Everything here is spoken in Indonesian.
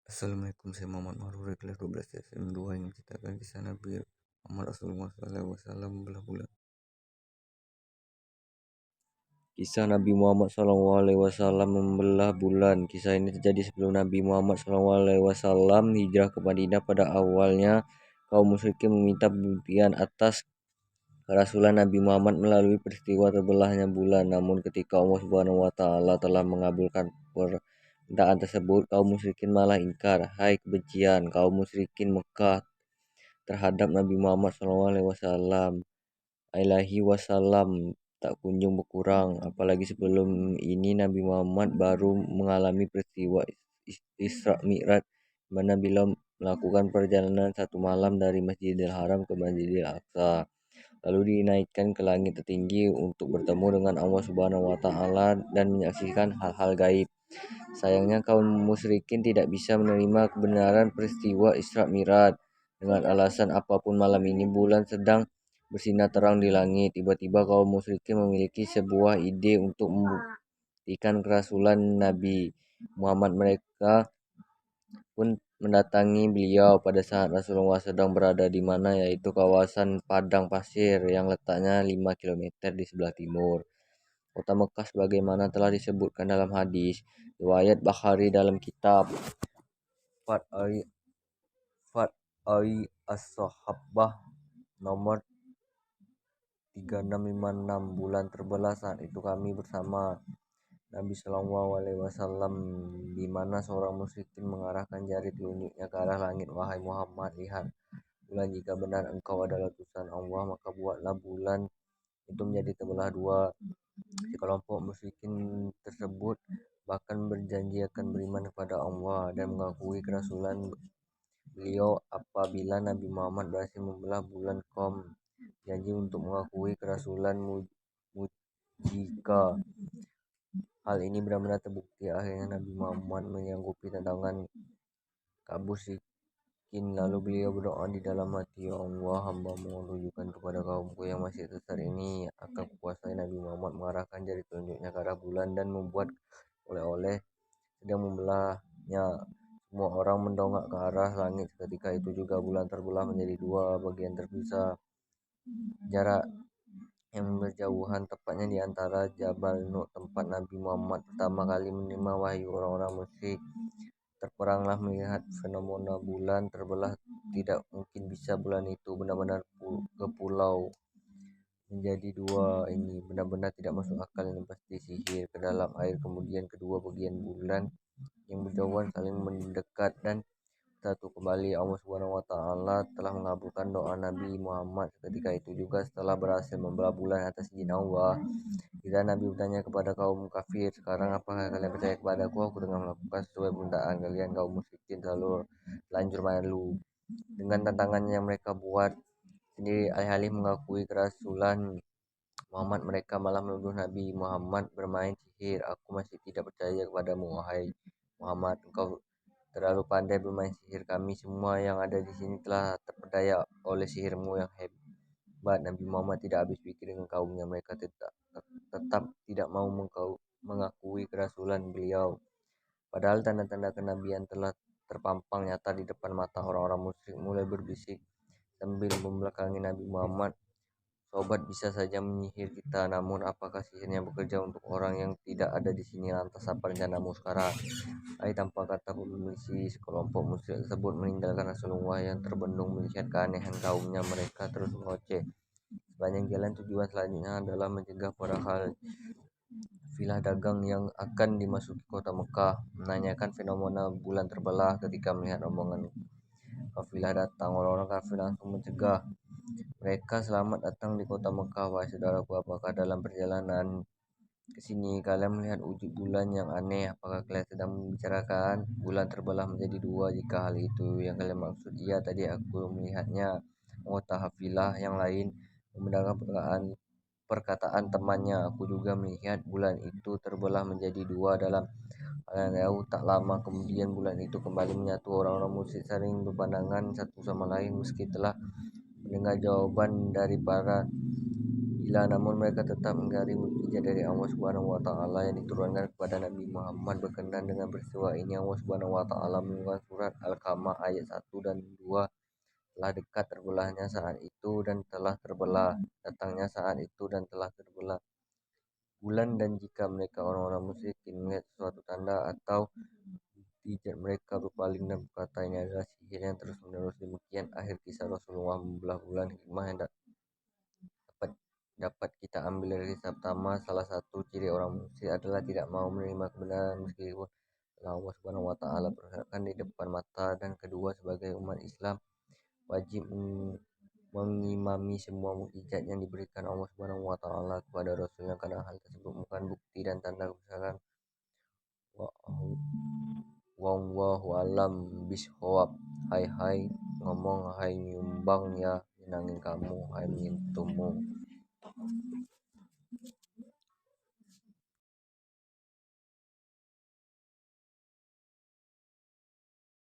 Assalamualaikum, saya Muhammad Maruri kelas 12 SM2 yang menceritakan kisah Nabi Muhammad Rasulullah SAW belah bulan. Kisah Nabi Muhammad SAW membelah bulan. Kisah ini terjadi sebelum Nabi Muhammad SAW hijrah ke Madinah. Pada awalnya kaum musyrikin meminta pembuktian atas kerasulan Nabi Muhammad melalui peristiwa terbelahnya bulan. Namun ketika Allah Subhanahu wa taala telah mengabulkan permintaan tersebut, kaum musyrikin malah ingkar. Hai kebencian kaum musyrikin Mekah terhadap Nabi Muhammad SAW alaihi wasallam tak kunjung berkurang, apalagi sebelum ini Nabi Muhammad baru mengalami peristiwa Isra Mi'raj, mana bila melakukan perjalanan satu malam dari Masjidil Haram ke Masjidil Aqsa, lalu dinaikkan ke langit tertinggi untuk bertemu dengan Allah Subhanahu wa taala dan menyaksikan hal-hal gaib. Sayangnya kaum musyrikin tidak bisa menerima kebenaran peristiwa Isra Mi'raj. Dengan alasan apapun, malam ini bulan sedang bersinar terang di langit. Tiba-tiba kaum musyrikin memiliki sebuah ide untuk membuktikan kerasulan Nabi Muhammad. Mereka pun mendatangi beliau pada saat Rasulullah sedang berada di mana, yaitu kawasan padang pasir yang letaknya 5 km di sebelah timur kota Mekah, sebagaimana telah disebutkan dalam hadis riwayat Bukhari dalam kitab Fat'ai As-Sahabah nomor 3656. Bulan terbelah saat itu kami bersama Nabi Shallallahu Alaihi Wasallam, di mana seorang musyrikin mengarahkan jari telunjuknya ke arah langit. Wahai Muhammad, lihat bulan, jika benar engkau adalah utusan Allah, maka buatlah bulan itu menjadi terbelah dua. Sekelompok musyrikin tersebut bahkan berjanji akan beriman kepada Allah dan mengakui kerasulan beliau apabila Nabi Muhammad berhasil membelah bulan. Janji untuk mengakui kerasulan jika hal ini benar-benar terbukti. Akhirnya Nabi Muhammad menyanggupi tantangan Abu Syrikin, lalu beliau berdoa di dalam hati, "Ya Allah, hamba menunjukkan kepada kaumku yang masih sesat ini akan kuasai." Nabi Muhammad mengarahkan jari telunjuknya ke arah bulan dan membuat oleh-oleh sedang membelahnya. Semua orang mendongak ke arah langit. Ketika itu juga bulan terbelah menjadi dua bagian terpisah. Jarak yang berjauhan, tepatnya di antara Jabal Nur tempat Nabi Muhammad pertama kali menerima wahyu. Orang-orang musyrik terperanglah melihat fenomena bulan terbelah. Tidak mungkin bisa bulan itu benar-benar ke pulau menjadi dua. Ini benar-benar tidak masuk akal, ini pasti sihir ke dalam air. Kemudian kedua bagian bulan yang berjauhan saling mendekat dan satu kembali. Allah Subhanahu wa taala telah mengabulkan doa Nabi Muhammad. Ketika itu juga setelah berhasil membelah bulan atas izin Allah, jika Nabi bertanya kepada kaum kafir, "Sekarang apakah kalian percaya kepadaku? Aku dengan melakukan sesuai permintaan kalian." Kaum musyrikin selalu lanjur malu dengan tantangannya yang mereka buat sendiri. Alih-alih mengakui kerasulan Muhammad, mereka malah menuduh Nabi Muhammad bermain sihir. "Aku masih tidak percaya kepadamu, wahai Muhammad. Engkau terlalu pandai bermain sihir. Kami semua yang ada di sini telah terpedaya oleh sihirmu yang hebat." Nabi Muhammad tidak habis pikir dengan kaumnya. Mereka tetap tidak mau mengakui kerasulan beliau. Padahal tanda-tanda kenabian telah terpampang nyata di depan mata. Orang-orang musyrik mulai berbisik sambil membelakangi Nabi Muhammad, "Sobat bisa saja menyihir kita, namun apakah sihirnya bekerja untuk orang yang tidak ada di sini? Lantas apa rencanamu sekarang?" Tanpa kata permisi, sekelompok musyrik tersebut meninggalkan Rasulullah yang terbendung melihat keanehan kaumnya. Mereka terus mengoceh. Sepanjang jalan, tujuan selanjutnya adalah mencegah para kafilah dagang yang akan dimasuki kota Mekah menanyakan fenomena bulan terbelah. Ketika melihat rombongan kafilah datang, orang-orang kafir langsung mencegah mereka. "Selamat datang di kota Mekah, wahai saudaraku. Apakah dalam perjalanan ke sini kalian melihat wujud bulan yang aneh? Apakah kalian sedang membicarakan bulan terbelah menjadi dua? Jika hal itu yang kalian maksud, iya, tadi aku melihatnya." Anggota kafilah yang lain membenarkan perkataan temannya. "Aku juga melihat bulan itu terbelah menjadi dua dalam hal jauh." Tak lama kemudian bulan itu kembali menyatu. Orang-orang musyrik saling berpandangan satu sama lain. Meski telah mendengar jawaban dari para Bila namun mereka tetap mengingkari mukjizat dari Allah Subhanahu wa taala yang diturunkan kepada Nabi Muhammad. Berkenaan dengan peristiwa ini, Allah Subhanahu wa taala menurunkan surat Al-Qamah ayat 1 dan 2. Telah dekat terbelahnya saat itu dan telah terbelah, datangnya saat itu dan telah terbelah bulan, dan jika mereka orang-orang musyrikin melihat suatu tanda atau mukjizat, mereka berpaling dan berkata, ini adalah sihir yang terus menerus. Demikian akhir kisah Rasulullah membelah bulan. Hikmah yang dapat dapat kita ambil dari kisah pertama, salah satu ciri orang musyrik adalah tidak mau menerima kebenaran meskipun Allah Subhanahu wa taala perlihatkan di depan mata. Dan kedua, sebagai umat Islam wajib mengimami semua mukjizat yang diberikan Allah Subhanahu wa taala kepada Rasulnya, karena hal tersebut bukan bukti dan tanda kebesaran. Wallahu alam bishawab. Hai hai ngomong, hai nyumbang ya, nyenangin kamu, hai menyentuhmu.